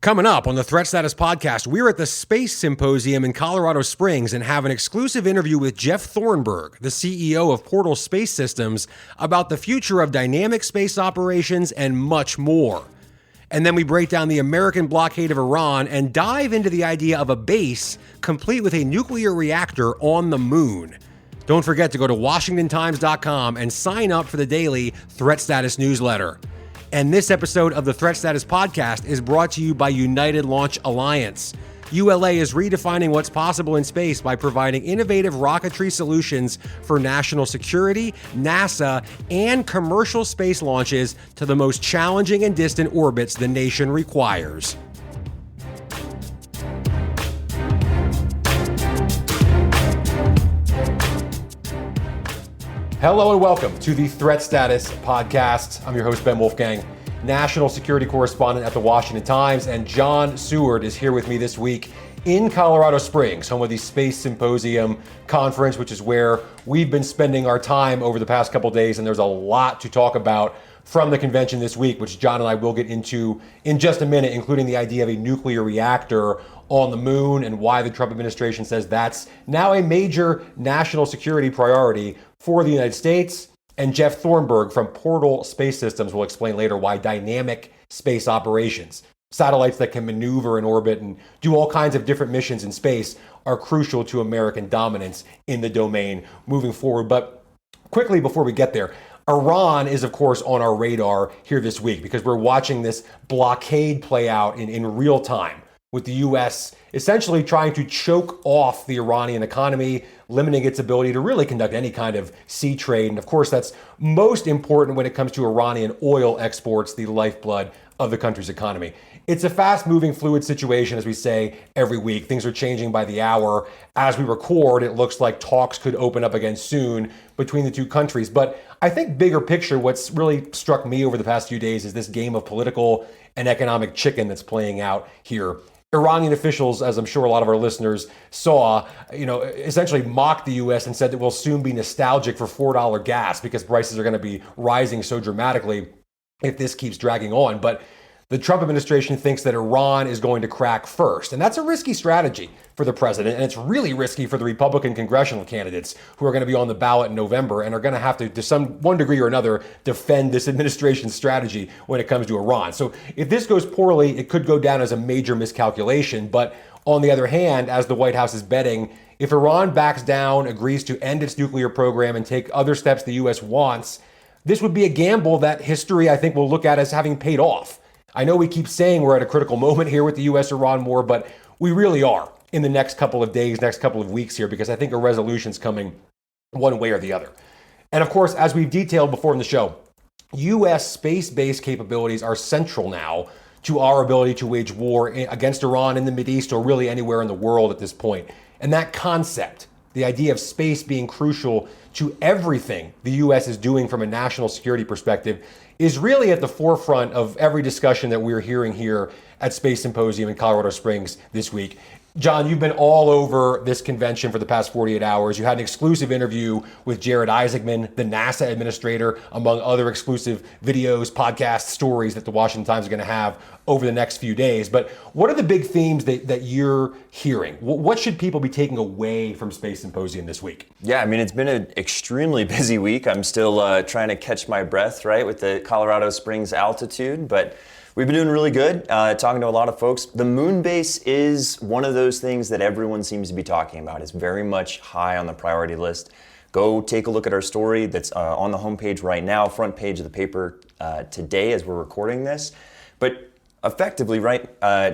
Coming up on the Threat Status Podcast, we're at the Space Symposium in Colorado Springs and have an exclusive interview with Jeff Thornburg, the CEO of Portal Space Systems, about the future of dynamic space operations and much more. And then we break down the American blockade of Iran and dive into the idea of a base complete with a nuclear reactor on the moon. Don't forget to go to WashingtonTimes.com and sign up for the daily Threat Status newsletter. And this episode of the Threat Status Podcast is brought to you by United Launch Alliance. ULA is redefining what's possible in space by providing innovative rocketry solutions for national security, NASA, and commercial space launches to the most challenging and distant orbits the nation requires. Hello and welcome to the Threat Status Podcast. I'm your host, Ben Wolfgang, national security correspondent at the Washington Times, and John Seward is here with me this week in Colorado Springs, home of the Space Symposium conference, which is where we've been spending our time over the past couple days, and there's a lot to talk about from the convention this week, which John and I will get into in just a minute, including the idea of a nuclear reactor on the moon and why the Trump administration says that's now a major national security priority for the United States. And Jeff Thornburg from Portal Space Systems will explain later why dynamic space operations, satellites that can maneuver in orbit and do all kinds of different missions in space, are crucial to American dominance in the domain moving forward. But quickly before we get there, Iran is, of course, on our radar here this week because we're watching this blockade play out in real time, with the U.S. essentially trying to choke off the Iranian economy, limiting its ability to really conduct any kind of sea trade. And of course, that's most important when it comes to Iranian oil exports, the lifeblood of the country's economy. It's a fast-moving, fluid situation, as we say every week. Things are changing by the hour. As we record, it looks like talks could open up again soon between the two countries. But I think bigger picture, what's really struck me over the past few days is this game of political and economic chicken that's playing out here. Iranian officials, as I'm sure a lot of our listeners saw, essentially mocked the U.S. and said that we'll soon be nostalgic for $4 gas because prices are going to be rising so dramatically if this keeps dragging on. But the Trump administration thinks that Iran is going to crack first. And that's a risky strategy for the president. And it's really risky for the Republican congressional candidates who are going to be on the ballot in November and are going to have to one degree or another, defend this administration's strategy when it comes to Iran. So if this goes poorly, it could go down as a major miscalculation. But on the other hand, as the White House is betting, if Iran backs down, agrees to end its nuclear program and take other steps the U.S. wants, this would be a gamble that history, I think, will look at as having paid off. I know we keep saying we're at a critical moment here with the U.S.-Iran war, but we really are in the next couple of days, next couple of weeks here, because I think a resolution's coming one way or the other. And of course, as we've detailed before in the show, U.S. space-based capabilities are central now to our ability to wage war against Iran in the Mideast or really anywhere in the world at this point. And that concept, the idea of space being crucial to everything the U.S. is doing from a national security perspective, is really at the forefront of every discussion that we're hearing here at Space Symposium in Colorado Springs this week. John, you've been all over this convention for the past 48 hours. You had an exclusive interview with Jared Isaacman, the NASA administrator, among other exclusive videos, podcasts, stories that the Washington Times is going to have over the next few days. But what are the big themes that you're hearing? What should people be taking away from Space Symposium this week? Yeah, I mean, it's been an extremely busy week. I'm still trying to catch my breath, right, with the Colorado Springs altitude, but we've been doing really good, talking to a lot of folks. The moon base is one of those things that everyone seems to be talking about. It's very much high on the priority list. Go take a look at our story that's on the homepage right now, front page of the paper today as we're recording this. But effectively, right,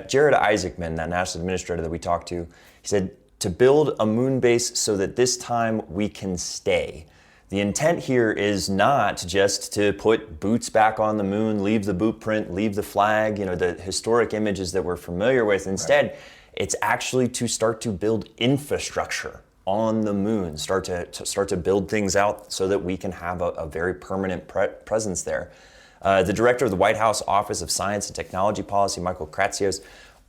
Jared Isaacman, that NASA administrator that we talked to, he said, to build a moon base so that this time we can stay. The intent here is not just to put boots back on the moon, leave the boot print, leave the flag, the historic images that we're familiar with. Instead, It's actually to start to build infrastructure on the moon, start to build things out so that we can have a very permanent presence there. The director of the White House Office of Science and Technology Policy, Michael Kratsios,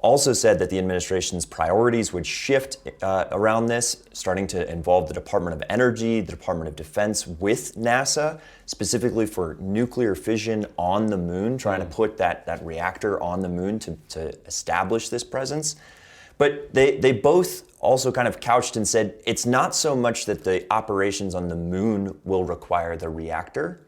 Also said that the administration's priorities would shift around this, starting to involve the Department of Energy, the Department of Defense with NASA, specifically for nuclear fission on the moon, trying to put that reactor on the moon to establish this presence. But they both also kind of couched and said it's not so much that the operations on the moon will require the reactor,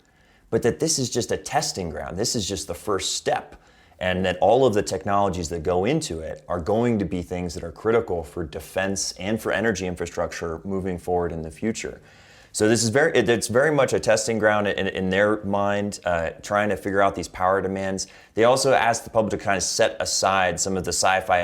but that this is just a testing ground. This is just the first step. And that all of the technologies that go into it are going to be things that are critical for defense and for energy infrastructure moving forward in the future. So this is it's very much a testing ground in their mind, trying to figure out these power demands. They also asked the public to kind of set aside some of the sci-fi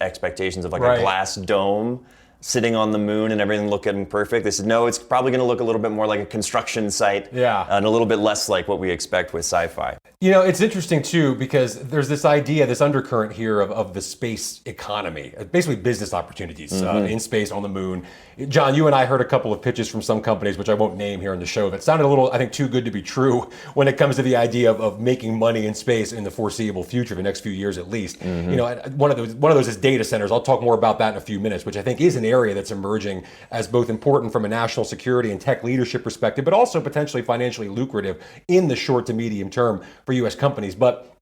expectations of like a glass dome sitting on the moon and everything looking perfect. They said, no, it's probably going to look a little bit more like a construction site, and a little bit less like what we expect with sci-fi. You know, it's interesting too, because there's this idea, this undercurrent here of the space economy, basically business opportunities in space, on the moon. John, you and I heard a couple of pitches from some companies, which I won't name here in the show, that sounded a little, I think, too good to be true when it comes to the idea of making money in space in the foreseeable future, the next few years at least. You know, one of those is data centers. I'll talk more about that in a few minutes, which I think is an area that's emerging as both important from a national security and tech leadership perspective, but also potentially financially lucrative in the short to medium term for U.S. companies. But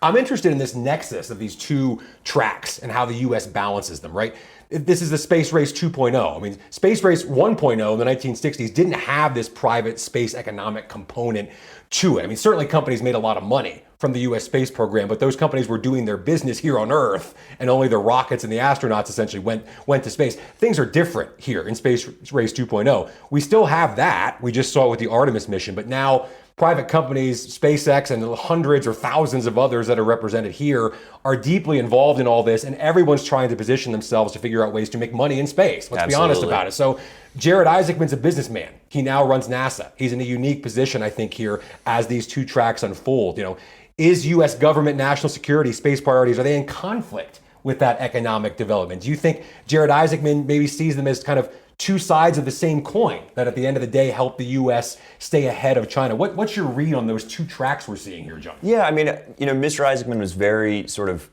I'm interested in this nexus of these two tracks and how the U.S. balances them, right? This is the space race 2.0. I mean, space race 1.0 in the 1960s didn't have this private space economic component to it. I mean, certainly companies made a lot of money from the U.S. space program, but those companies were doing their business here on Earth, and only the rockets and the astronauts essentially went to space. Things are different here in Space Race 2.0. We still have that. We just saw it with the Artemis mission, but now private companies, SpaceX, and hundreds or thousands of others that are represented here are deeply involved in all this, and everyone's trying to position themselves to figure out ways to make money in space. Let's be honest about it. So Jared Isaacman's a businessman. He now runs NASA. He's in a unique position, I think, here as these two tracks unfold. You know, is U.S. government national security, space priorities, are they in conflict with that economic development? Do you think Jared Isaacman maybe sees them as kind of two sides of the same coin that at the end of the day help the U.S. stay ahead of China? What's your read on those two tracks we're seeing here, John? Yeah, I mean, you know, Mr. Isaacman was very sort of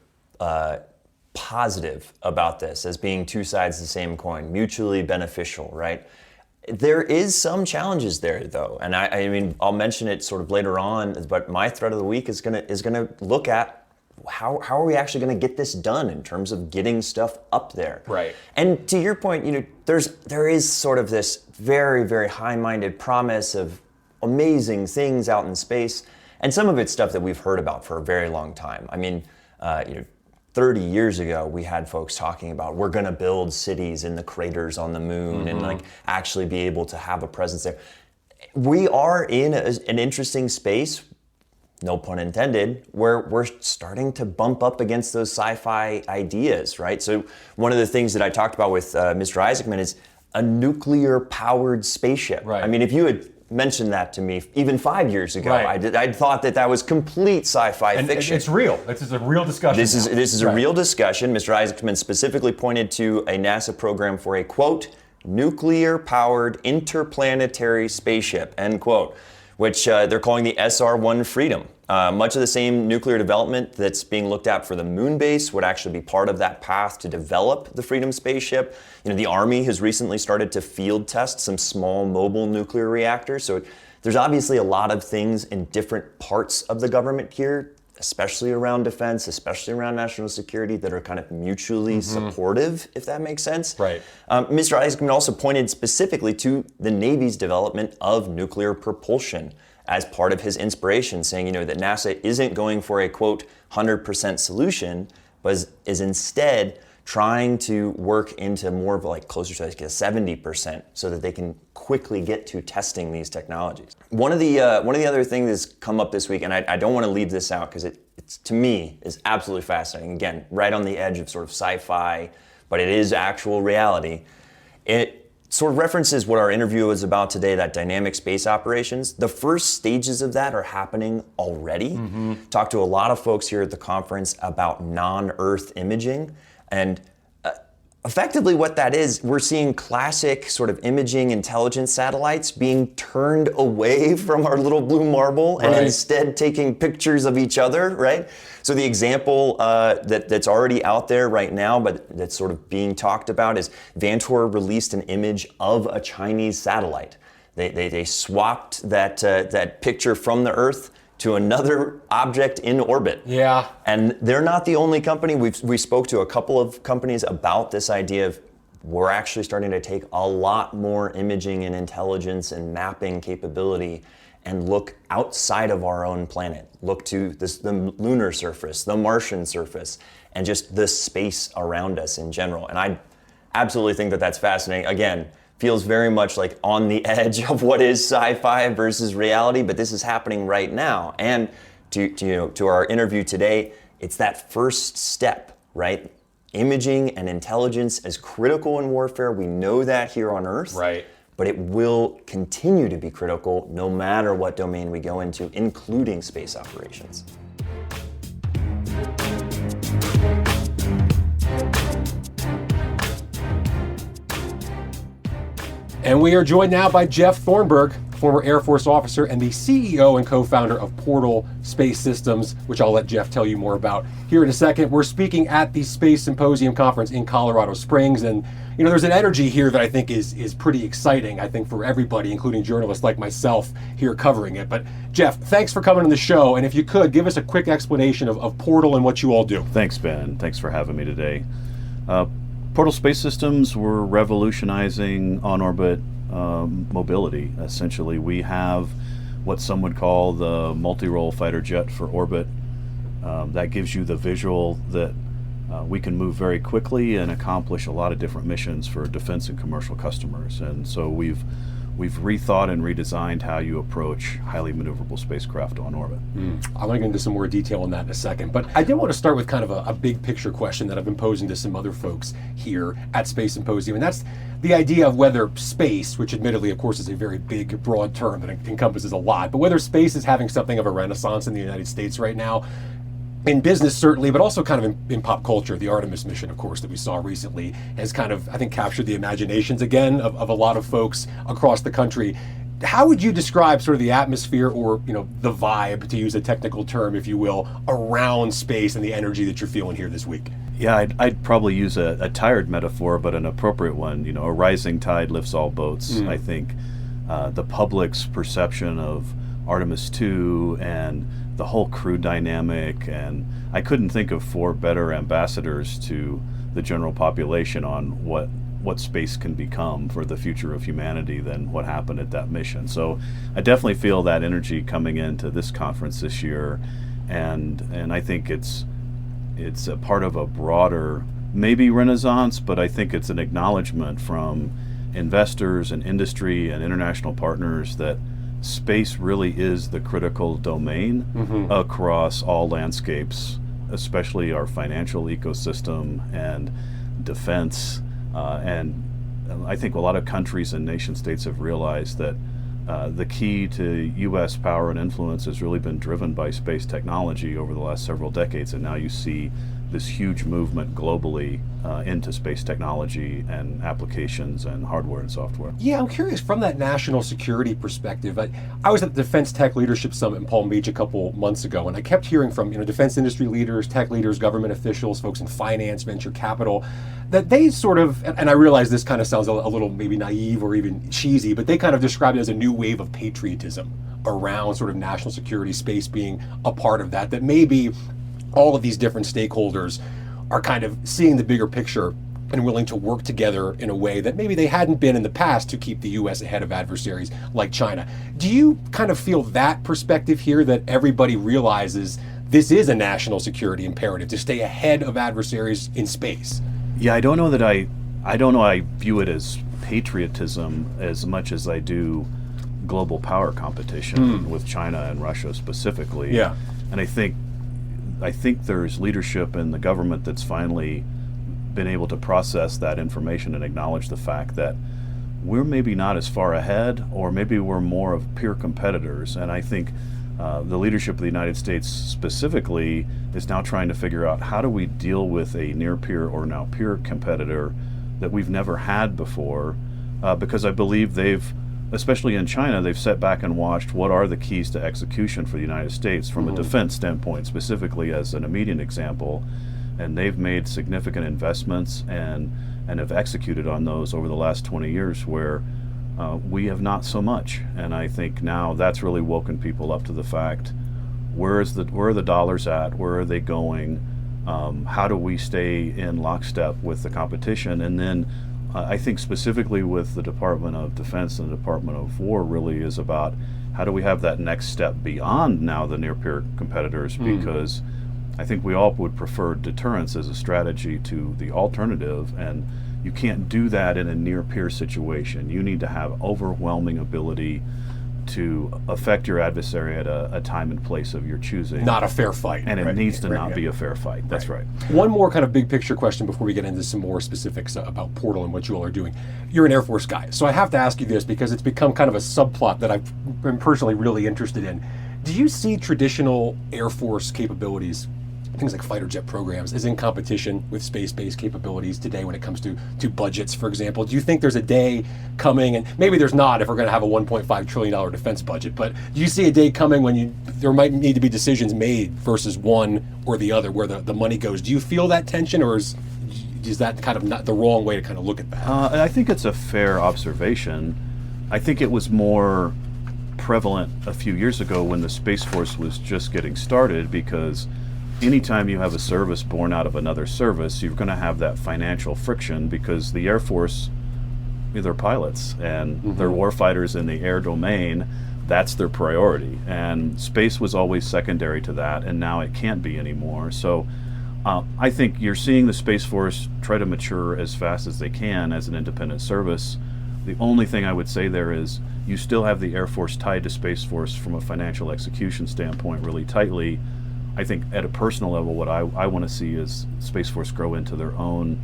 positive about this as being two sides of the same coin, mutually beneficial, right? There is some challenges there, though, and I mean, I'll mention it sort of later on. But my thread of the week is gonna look at how are we actually going to get this done in terms of getting stuff up there. Right. And to your point, you know, there is sort of this very, very high-minded promise of amazing things out in space, and some of it's stuff that we've heard about for a very long time. I mean, you know, 30 years ago, we had folks talking about we're going to build cities in the craters on the moon and like actually be able to have a presence there. We are in an interesting space, no pun intended, where we're starting to bump up against those sci-fi ideas, right? So one of the things that I talked about with Mr. Isaacman is a nuclear-powered spaceship. Right. I mean, if you had mentioned that to me even 5 years ago, I'd thought that was complete sci-fi fiction. It's real. This is a real discussion. This is a real discussion. Mr. Isaacman specifically pointed to a NASA program for a, quote, nuclear-powered interplanetary spaceship, end quote, which they're calling the SR-1 Freedom. Much of the same nuclear development that's being looked at for the moon base would actually be part of that path to develop the Freedom spaceship. You know, the Army has recently started to field test some small mobile nuclear reactors. So there's obviously a lot of things in different parts of the government here, especially around defense, especially around national security, that are kind of mutually supportive, if that makes sense. Right. Mr. Isaacman also pointed specifically to the Navy's development of nuclear propulsion as part of his inspiration, saying, you know, that NASA isn't going for a, quote, 100% solution, but is instead trying to work into more of like closer to like a 70% so that they can quickly get to testing these technologies. One of the other things that's come up this week, and I don't want to leave this out because it's to me is absolutely fascinating. Again, right on the edge of sort of sci-fi, but it is actual reality. It sort of references what our interview is about today, that dynamic space operations. The first stages of that are happening already. Talked to a lot of folks here at the conference about non-Earth imaging. And effectively what that is, we're seeing classic sort of imaging intelligence satellites being turned away from our little blue marble and instead taking pictures of each other, right? So the example that's already out there right now, but that's sort of being talked about, is Vantor released an image of a Chinese satellite. They swapped that picture from the Earth to another object in orbit. Yeah. And they're not the only company. We spoke to a couple of companies about this idea of we're actually starting to take a lot more imaging and intelligence and mapping capability and look outside of our own planet. Look to the lunar surface, the Martian surface, and just the space around us in general. And I absolutely think that that's fascinating. Again, feels very much like on the edge of what is sci-fi versus reality, but this is happening right now. And to our interview today, it's that first step, right? Imaging and intelligence is critical in warfare. We know that here on Earth. Right. But it will continue to be critical no matter what domain we go into, including space operations. And we are joined now by Jeff Thornburg, former Air Force officer and the CEO and co-founder of Portal Space Systems, which I'll let Jeff tell you more about here in a second. We're speaking at the Space Symposium conference in Colorado Springs, and there's an energy here that I think is pretty exciting, I think, for everybody, including journalists like myself here covering it. But Jeff, thanks for coming on the show, and if you could, give us a quick explanation of Portal and what you all do. Thanks, Ben. Thanks for having me today. Portal Space Systems, we're revolutionizing on-orbit mobility. Essentially, we have what some would call the multi-role fighter jet for orbit. That gives you the visual that we can move very quickly and accomplish a lot of different missions for defense and commercial customers. And so we've rethought and redesigned how you approach highly maneuverable spacecraft on orbit. I'm going to get into some more detail on that in a second, but I did want to start with kind of a big picture question that I've been posing to some other folks here at Space Symposium, and that's the idea of whether space, which admittedly, of course, is a very big, broad term that encompasses a lot, but whether space is having something of a renaissance in the United States right now. In business, certainly, but also kind of in pop culture. The Artemis mission, of course, that we saw recently has kind of, I think, captured the imaginations again of a lot of folks across the country. How would you describe sort of the atmosphere or, the vibe, to use a technical term, if you will, around space and the energy that you're feeling here this week? Yeah, I'd probably use a tired metaphor, but an appropriate one. A rising tide lifts all boats. I think the public's perception of Artemis 2 and the whole crew dynamic, and I couldn't think of four better ambassadors to the general population on what space can become for the future of humanity than what happened at that mission. So I definitely feel that energy coming into this conference this year, and I think it's a part of a broader, maybe renaissance, but I think it's an acknowledgement from investors and industry and international partners that space really is the critical domain across all landscapes, especially our financial ecosystem and defense. And I think a lot of countries and nation states have realized that the key to U.S. power and influence has really been driven by space technology over the last several decades, and now you see this huge movement globally into space technology and applications and hardware and software. Yeah, I'm curious from that national security perspective. I was at the Defense Tech Leadership Summit in Palm Beach a couple months ago, and I kept hearing from defense industry leaders, tech leaders, government officials, folks in finance, venture capital, that they sort of, and I realize this kind of sounds a little maybe naive or even cheesy, but they kind of describe it as a new wave of patriotism around sort of national security, space being a part of that maybe all of these different stakeholders are kind of seeing the bigger picture and willing to work together in a way that maybe they hadn't been in the past to keep the U.S. ahead of adversaries like China. Do you kind of feel that perspective here, that everybody realizes this is a national security imperative to stay ahead of adversaries in space? Yeah, I don't know I view it as patriotism as much as I do global power competition with China and Russia specifically. Yeah. And I think there's leadership in the government that's finally been able to process that information and acknowledge the fact that we're maybe not as far ahead, or maybe we're more of peer competitors. And I think the leadership of the United States specifically is now trying to figure out how do we deal with a near peer or now peer competitor that we've never had before, because I believe they've, especially in China, they've sat back and watched what are the keys to execution for the United States from a defense standpoint, specifically as an immediate example, and they've made significant investments and have executed on those over the last 20 years where we have not so much. And I think now that's really woken people up to the fact, where are the dollars at? Where are they going? How do we stay in lockstep with the competition? And then I think specifically with the Department of Defense and the Department of War really is about how do we have that next step beyond now the near-peer competitors, because I think we all would prefer deterrence as a strategy to the alternative, and you can't do that in a near-peer situation. You need to have overwhelming ability to affect your adversary at a time and place of your choosing. Not a fair fight. And it needs to not be a fair fight. That's right. One more kind of big picture question before we get into some more specifics about Portal and what you all are doing. You're an Air Force guy, so I have to ask you this because it's become kind of a subplot that I've been personally really interested in. Do you see traditional Air Force capabilities, things like fighter jet programs, is in competition with space-based capabilities today when it comes to budgets, for example? Do you think there's a day coming, and maybe there's not if we're going to have a $1.5 trillion defense budget, but do you see a day coming when there might need to be decisions made versus one or the other, where the money goes? Do you feel that tension, or is that kind of not the wrong way to kind of look at that? I think it's a fair observation. I think it was more prevalent a few years ago when the Space Force was just getting started, because anytime you have a service born out of another service, you're going to have that financial friction, because the Air Force, they're pilots and they're warfighters in the air domain. That's their priority. And space was always secondary to that, and now it can't be anymore. So I think you're seeing the Space Force try to mature as fast as they can as an independent service. The only thing I would say there is you still have the Air Force tied to Space Force from a financial execution standpoint really tightly. I think at a personal level, what I want to see is Space Force grow into their own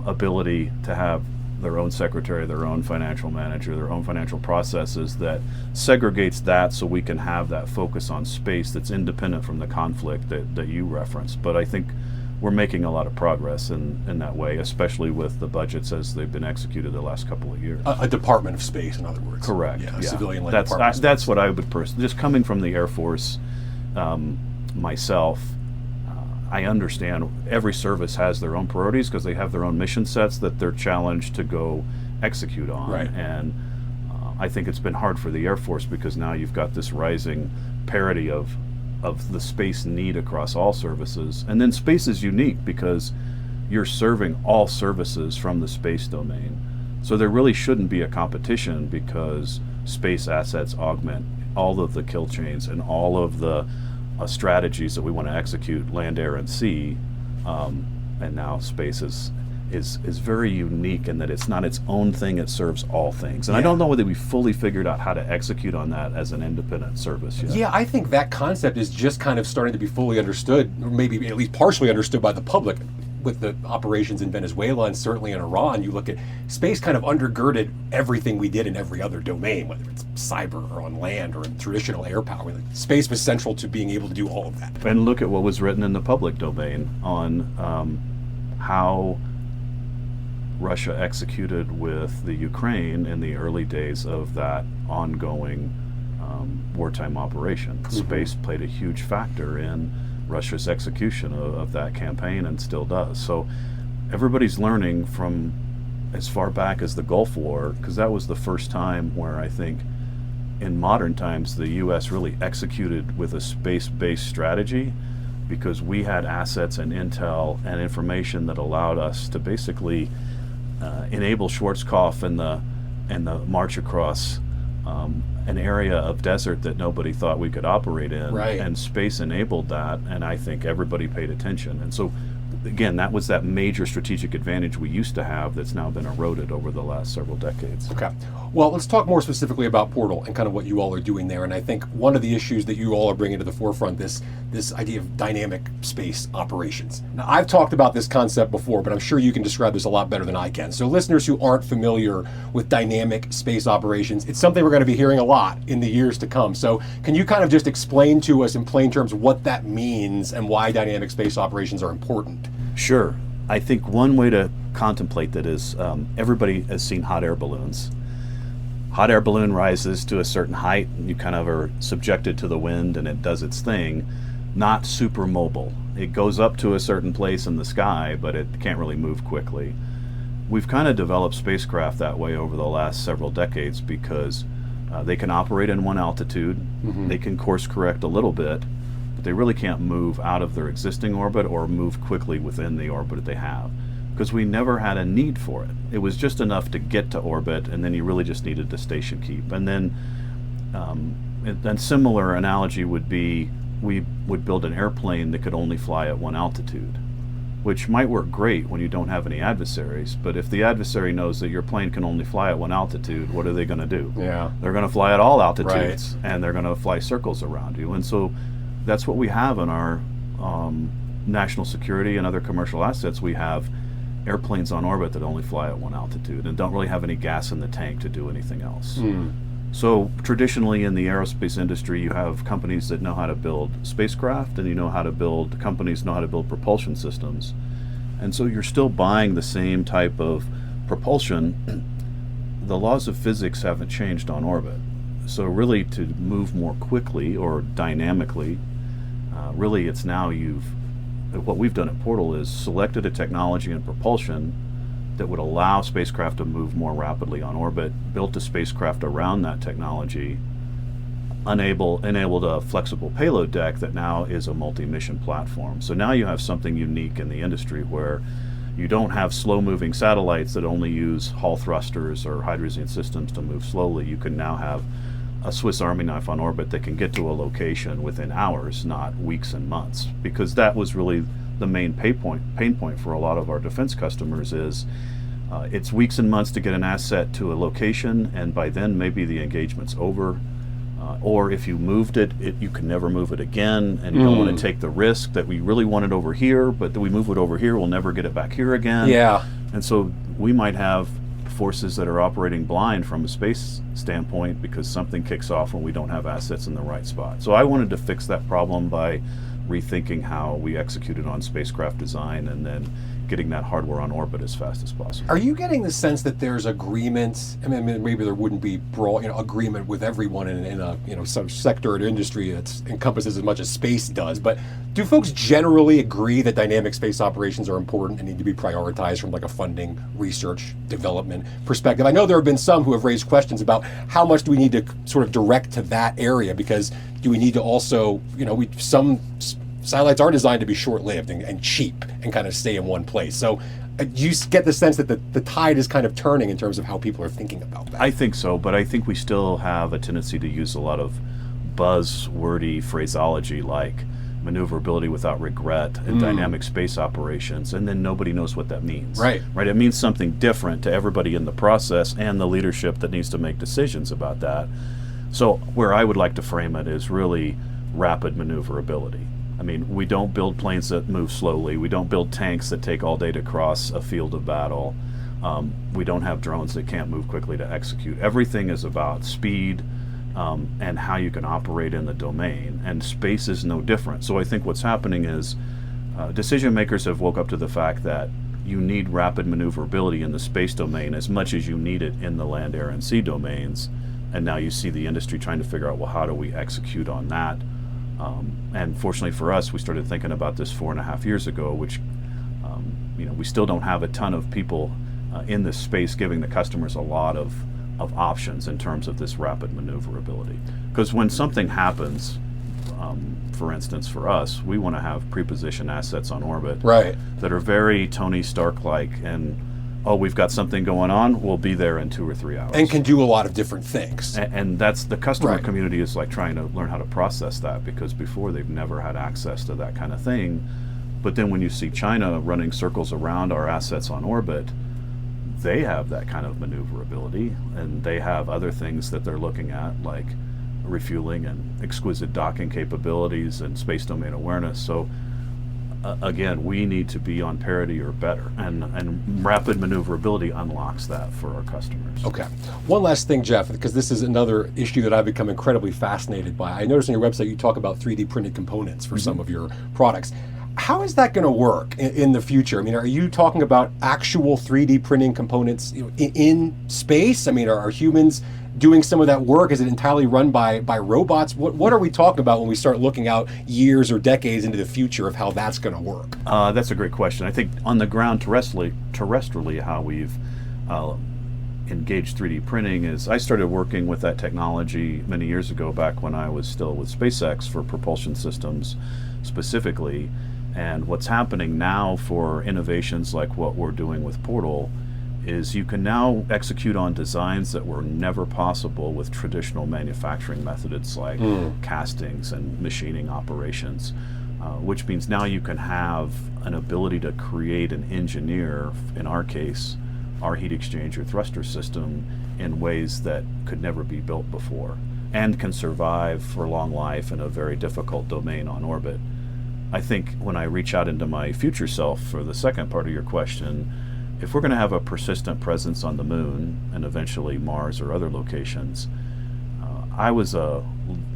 ability to have their own secretary, their own financial manager, their own financial processes that segregates that, so we can have that focus on space that's independent from the conflict that you referenced. But I think we're making a lot of progress in that way, especially with the budgets as they've been executed the last couple of years. A Department of Space, in other words. Correct. Yeah, civilian-led That's Department of Space. That's what I would personally, just coming from the Air Force myself, I understand every service has their own priorities because they have their own mission sets that they're challenged to go execute on. Right. And I think it's been hard for the Air Force because now you've got this rising parity of the space need across all services. And then space is unique because you're serving all services from the space domain. So there really shouldn't be a competition, because space assets augment all of the kill chains and all of the strategies that we want to execute, land, air, and sea. And now space is very unique in that it's not its own thing, it serves all things. And I don't know whether we fully figured out how to execute on that as an independent service yet. Yeah, I think that concept is just kind of starting to be fully understood, or maybe at least partially understood by the public. With the operations in Venezuela and certainly in Iran, you look at space kind of undergirded everything we did in every other domain, whether it's cyber or on land or in traditional air power. Space was central to being able to do all of that. And look at what was written in the public domain on how Russia executed with the Ukraine in the early days of that ongoing wartime operation. Space played a huge factor in Russia's execution of that campaign, and still does. So everybody's learning from as far back as the Gulf War, because that was the first time where I think in modern times the U.S. really executed with a space-based strategy, because we had assets and intel and information that allowed us to basically enable Schwarzkopf and the march across an area of desert that nobody thought we could operate in. Right. And space enabled that, and I think everybody paid attention. And so again, that was that major strategic advantage we used to have that's now been eroded over the last several decades. Okay. Well, let's talk more specifically about Portal and kind of what you all are doing there. And I think one of the issues that you all are bringing to the forefront, this idea of dynamic space operations. Now, I've talked about this concept before, but I'm sure you can describe this a lot better than I can. So listeners who aren't familiar with dynamic space operations, it's something we're going to be hearing a lot in the years to come. So can you kind of just explain to us in plain terms what that means and why dynamic space operations are important? Sure. I think one way to contemplate that is everybody has seen hot air balloons. Hot air balloon rises to a certain height, and you kind of are subjected to the wind and it does its thing. Not super mobile. It goes up to a certain place in the sky, but it can't really move quickly. We've kind of developed spacecraft that way over the last several decades because they can operate in one altitude, they can course correct a little bit, but they really can't move out of their existing orbit or move quickly within the orbit that they have, because we never had a need for it. It was just enough to get to orbit, and then you really just needed to station keep. And then a similar analogy would be we would build an airplane that could only fly at one altitude, which might work great when you don't have any adversaries, but if the adversary knows that your plane can only fly at one altitude, what are they going to do? Yeah. They're going to fly at all altitudes, Right. and they're going to fly circles around you. And so that's what we have in our national security and other commercial assets. We have airplanes on orbit that only fly at one altitude and don't really have any gas in the tank to do anything else. So traditionally in the aerospace industry, you have companies that know how to build spacecraft, and companies know how to build propulsion systems. And so you're still buying the same type of propulsion. The laws of physics haven't changed on orbit. So really, to move more quickly or dynamically, really it's now what we've done at Portal is selected a technology and propulsion that would allow spacecraft to move more rapidly on orbit, built a spacecraft around that technology, enabled a flexible payload deck that now is a multi-mission platform. So now you have something unique in the industry where you don't have slow-moving satellites that only use Hall thrusters or hydrazine systems to move slowly. You can now have a Swiss Army knife on orbit that can get to a location within hours, not weeks and months, because that was really the main pain point for a lot of our defense customers is it's weeks and months to get an asset to a location, and by then maybe the engagement's over. Or if you moved it, you can never move it again, and you don't want to take the risk that we really want it over here, but that we move it over here, we'll never get it back here again. Yeah. And so we might have forces that are operating blind from a space standpoint because something kicks off when we don't have assets in the right spot. So I wanted to fix that problem by rethinking how we executed on spacecraft design and then getting that hardware on orbit as fast as possible. Are you getting the sense that there's agreement? I mean, maybe there wouldn't be broad, agreement with everyone in a some sector or industry that encompasses as much as space does. But do folks generally agree that dynamic space operations are important and need to be prioritized from like a funding, research, development perspective? I know there have been some who have raised questions about how much do we need to sort of direct to that area, because do we need to also, some satellites are designed to be short-lived and cheap and kind of stay in one place. So you get the sense that the tide is kind of turning in terms of how people are thinking about that. I think so, but I think we still have a tendency to use a lot of buzzwordy phraseology like maneuverability without regret and dynamic space operations, and then nobody knows what that means. Right. It means something different to everybody in the process and the leadership that needs to make decisions about that. So where I would like to frame it is really rapid maneuverability. I mean, we don't build planes that move slowly. We don't build tanks that take all day to cross a field of battle. We don't have drones that can't move quickly to execute. Everything is about speed and how you can operate in the domain, and space is no different. So I think what's happening is decision makers have woke up to the fact that you need rapid maneuverability in the space domain as much as you need it in the land, air, and sea domains. And now you see the industry trying to figure out, well, how do we execute on that? And fortunately for us, we started thinking about this 4.5 years ago, which we still don't have a ton of people in this space giving the customers a lot of options in terms of this rapid maneuverability. Because when something happens, for instance, for us, we want to have pre-positioned assets on orbit that are very Tony Stark-like, and we've got something going on, we'll be there in 2 or 3 hours. And can do a lot of different things. And that's the customer community is like trying to learn how to process that, because before they've never had access to that kind of thing. But then when you see China running circles around our assets on orbit, they have that kind of maneuverability, and they have other things that they're looking at, like refueling and exquisite docking capabilities and space domain awareness. So again, we need to be on parity or better, and rapid maneuverability unlocks that for our customers. Okay. One last thing, Jeff, because this is another issue that I've become incredibly fascinated by. I noticed on your website you talk about 3D printed components for some of your products. How is that going to work in the future? I mean, are you talking about actual 3D printing components in space? I mean, are humans doing some of that work? Is it entirely run by robots? What are we talking about when we start looking out years or decades into the future of how that's going to work? That's a great question. I think on the ground terrestrially, how we've engaged 3D printing is, I started working with that technology many years ago, back when I was still with SpaceX for propulsion systems specifically. And what's happening now for innovations like what we're doing with Portal is you can now execute on designs that were never possible with traditional manufacturing methods like castings and machining operations, which means now you can have an ability to create and engineer, in our case, our heat exchanger thruster system in ways that could never be built before and can survive for long life in a very difficult domain on orbit. I think when I reach out into my future self for the second part of your question, if we're going to have a persistent presence on the moon and eventually Mars or other locations, I was a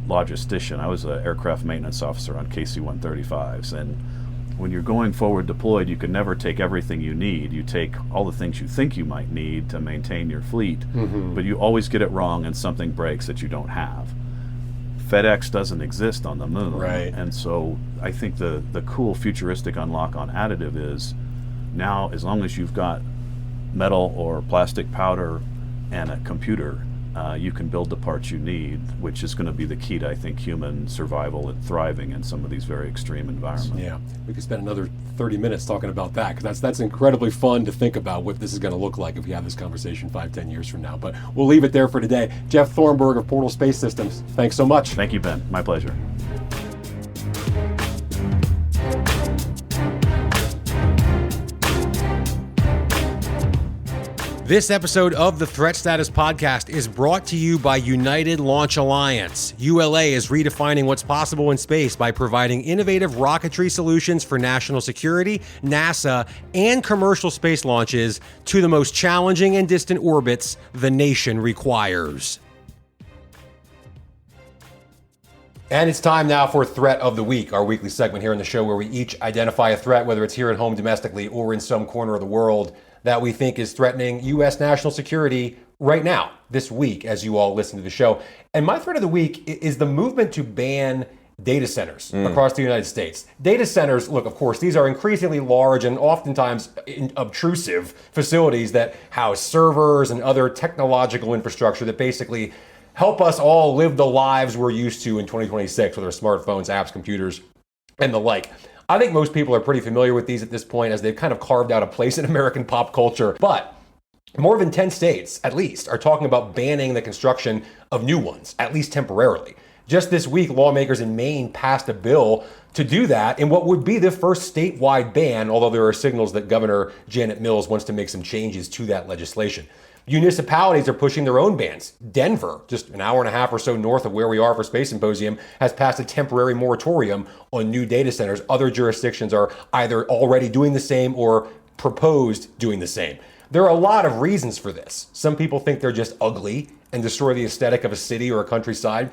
logistician. I was an aircraft maintenance officer on KC-135s, and when you're going forward deployed, you can never take everything you need. You take all the things you think you might need to maintain your fleet, but you always get it wrong and something breaks that you don't have. FedEx doesn't exist on the moon, right? And so I think the cool futuristic unlock on additive is, now as long as you've got metal or plastic powder and a computer, you can build the parts you need, which is going to be the key to, I think, human survival and thriving in some of these very extreme environments. Yeah, we could spend another 30 minutes talking about that, because that's incredibly fun to think about what this is going to look like if we have this conversation 5-10 years from now. But we'll leave it there for today. Jeff Thornburg of Portal Space Systems, thanks so much. Thank you, Ben. My pleasure. This episode of the Threat Status Podcast is brought to you by United Launch Alliance. ULA is redefining what's possible in space by providing innovative rocketry solutions for national security, NASA, and commercial space launches to the most challenging and distant orbits the nation requires. And it's time now for Threat of the Week, our weekly segment here in the show where we each identify a threat, whether it's here at home domestically or in some corner of the world, that we think is threatening U.S. national security right now, this week, as you all listen to the show. And my threat of the week is the movement to ban data centers across the United States. Data centers, look, of course, these are increasingly large and oftentimes obtrusive facilities that house servers and other technological infrastructure that basically help us all live the lives we're used to in 2026 with our smartphones, apps, computers, and the like. I think most people are pretty familiar with these at this point, as they've kind of carved out a place in American pop culture. But more than 10 states, at least, are talking about banning the construction of new ones, at least temporarily. Just this week, lawmakers in Maine passed a bill to do that in what would be the first statewide ban, although there are signals that Governor Janet Mills wants to make some changes to that legislation. Municipalities are pushing their own bans. Denver, just an hour and a half or so north of where we are for Space Symposium, has passed a temporary moratorium on new data centers. Other jurisdictions are either already doing the same or proposed doing the same. There are a lot of reasons for this. Some people think they're just ugly and destroy the aesthetic of a city or a countryside.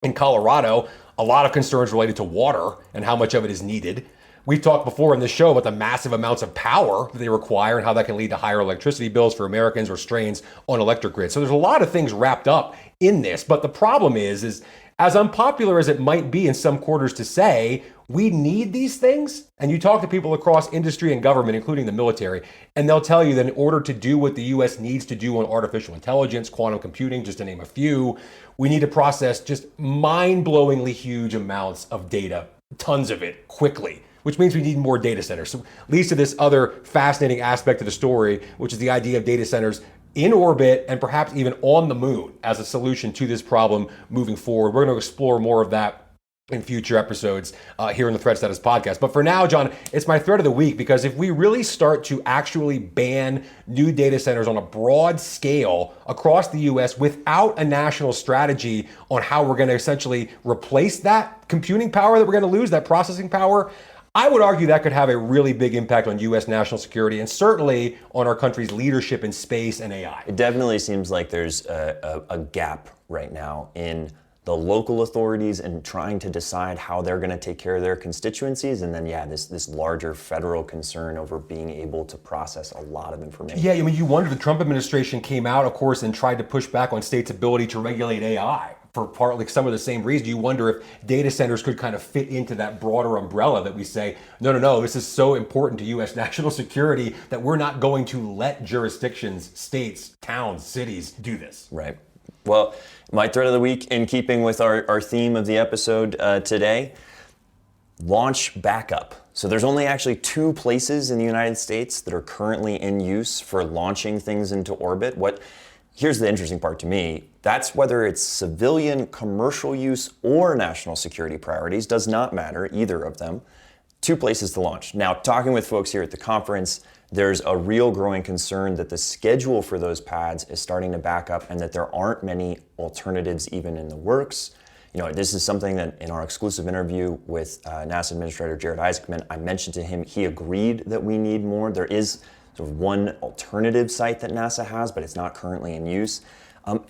In Colorado, a lot of concerns related to water and how much of it is needed. We've talked before in this show about the massive amounts of power that they require and how that can lead to higher electricity bills for Americans or strains on electric grids. So there's a lot of things wrapped up in this. But the problem is as unpopular as it might be in some quarters to say, we need these things. And you talk to people across industry and government, including the military, and they'll tell you that in order to do what the U.S. needs to do on artificial intelligence, quantum computing, just to name a few, we need to process just mind-blowingly huge amounts of data, tons of it, quickly, which means we need more data centers. So leads to this other fascinating aspect of the story, which is the idea of data centers in orbit and perhaps even on the moon as a solution to this problem moving forward. We're going to explore more of that in future episodes here in the Threat Status Podcast. But for now, John, it's my threat of the week, because if we really start to actually ban new data centers on a broad scale across the US without a national strategy on how we're going to essentially replace that computing power that we're going to lose, that processing power, I would argue that could have a really big impact on US national security and certainly on our country's leadership in space and AI. It definitely seems like there's a gap right now in the local authorities and trying to decide how they're going to take care of their constituencies, and then this larger federal concern over being able to process a lot of information. Yeah, I mean, you wonder, the Trump administration came out, of course, and tried to push back on states' ability to regulate AI for partly some of the same reasons. You wonder if data centers could kind of fit into that broader umbrella that we say, no, this is so important to US national security that we're not going to let jurisdictions, states, towns, cities do this. Right. Well, my threat of the week, in keeping with our theme of the episode today, launch backup. So there's only actually 2 places in the United States that are currently in use for launching things into orbit. Here's the interesting part to me. That's whether it's civilian, commercial use, or national security priorities, does not matter, either of them. 2 places to launch. Now, talking with folks here at the conference, there's a real growing concern that the schedule for those pads is starting to back up and that there aren't many alternatives even in the works. You know, this is something that in our exclusive interview with NASA Administrator Jared Isaacman, I mentioned to him, he agreed that we need more. There is sort of one alternative site that NASA has, but it's not currently in use.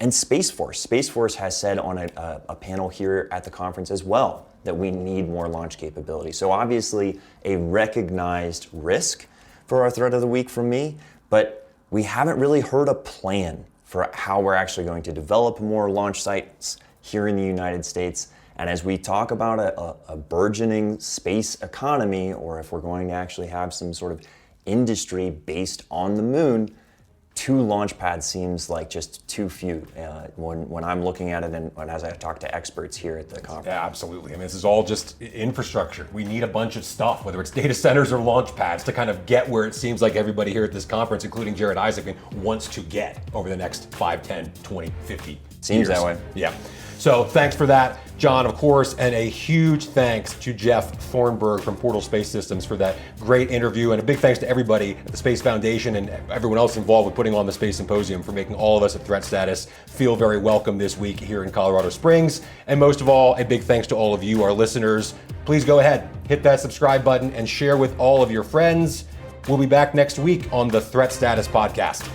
And Space Force. Space Force has said on a panel here at the conference as well that we need more launch capability. So obviously a recognized risk for our threat of the week from me, but we haven't really heard a plan for how we're actually going to develop more launch sites here in the United States. And as we talk about a burgeoning space economy, or if we're going to actually have some sort of industry based on the moon, 2 launch pads seems like just too few when I'm looking at it and as I talk to experts here at the conference. Yeah, absolutely. I mean, this is all just infrastructure. We need a bunch of stuff, whether it's data centers or launch pads, to kind of get where it seems like everybody here at this conference, including Jared Isaacman, wants to get over the next 5, 10, 20, 50 Seems years. that way. Yeah. So thanks for that, John, of course, and a huge thanks to Jeff Thornburg from Portal Space Systems for that great interview, and a big thanks to everybody at the Space Foundation and everyone else involved with putting on the Space Symposium for making all of us at Threat Status feel very welcome this week here in Colorado Springs. And most of all, a big thanks to all of you, our listeners. Please go ahead, hit that subscribe button and share with all of your friends. We'll be back next week on the Threat Status Podcast.